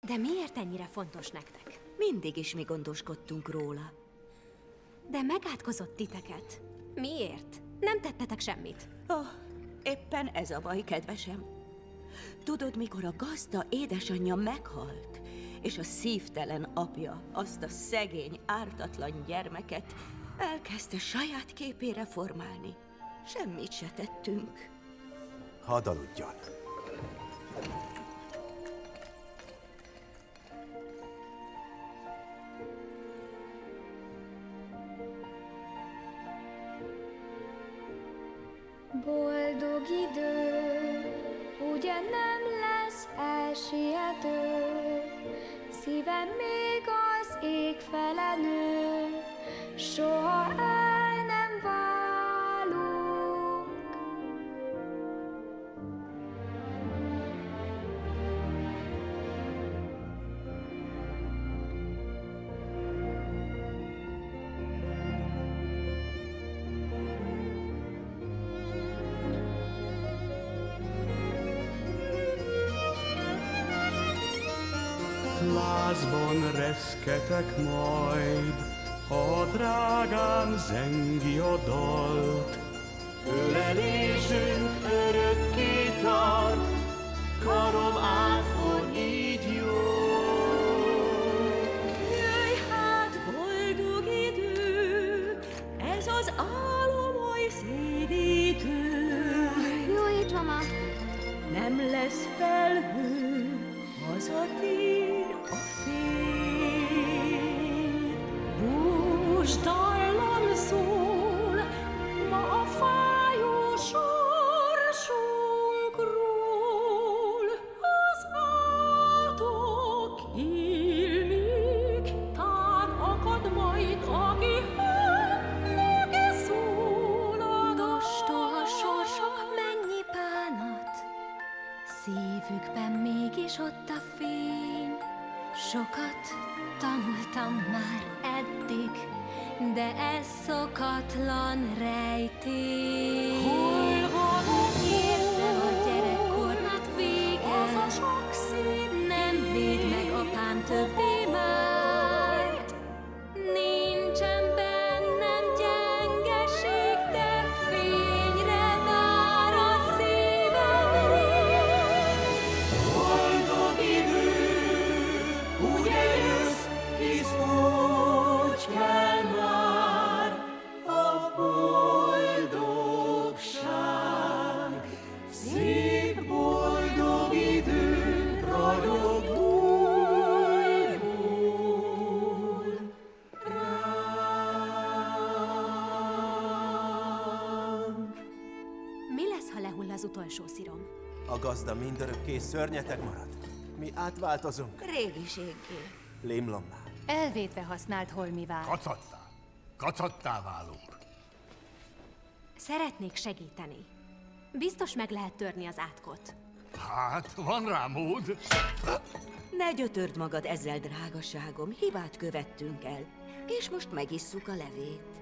De miért ennyire fontos nektek? Mindig is mi gondoskodtunk róla. De megátkozott titeket. Miért? Nem tettetek semmit. Éppen ez a baj, kedvesem. Tudod, mikor a gazda édesanyja meghalt, és a szívtelen apja azt a szegény, ártatlan gyermeket elkezdte saját képére formálni. Semmit se tettünk. Hadd aludjon. Boldog idő, ugye nem lesz elsiető, szívem még az ég fele nő, soha el nem válunk. Lázban reszketek majd, ha drágán zengi a dalt. Ölelésünk örökké tart, karom átfog így jó. Jöjj hát, boldog idő, ez az álom oly szédítő. Jó itt, mama! Nem lesz felhő, hazatér a fény. Bús dallam szól, ma a fájó sorsunkról. Az átok illik, tán akad majd, aki neki szólad. Ostól sorsok mennyi bánat, szívükben mégis ott a fény. Sokat tanultam már eddig, de ez szokatlan rejtély. Hol van a Érzem a gyerekkornak vége, az a sok szép nem véd meg apám többé már. Nincsen bennem gyengeség, de fényre vár a szívem rég. Boldog idő, ugye jössz, hisz úgy kell már a boldogság. Szép boldog idő, ragyog újból ránk. Mi lesz, ha lehull az utolsó szirom? A gazda mindörökké szörnyeteg marad. Mi átváltozunk régiséggé. Limlommá. Elvétve használt holmivár. Kacattá. Kacattá válunk. Szeretnék segíteni. Biztos meg lehet törni az átkot. Hát, van rá mód. Ne gyötörd magad ezzel, drágaságom. Hibát követtünk el, és most megisszuk a levét.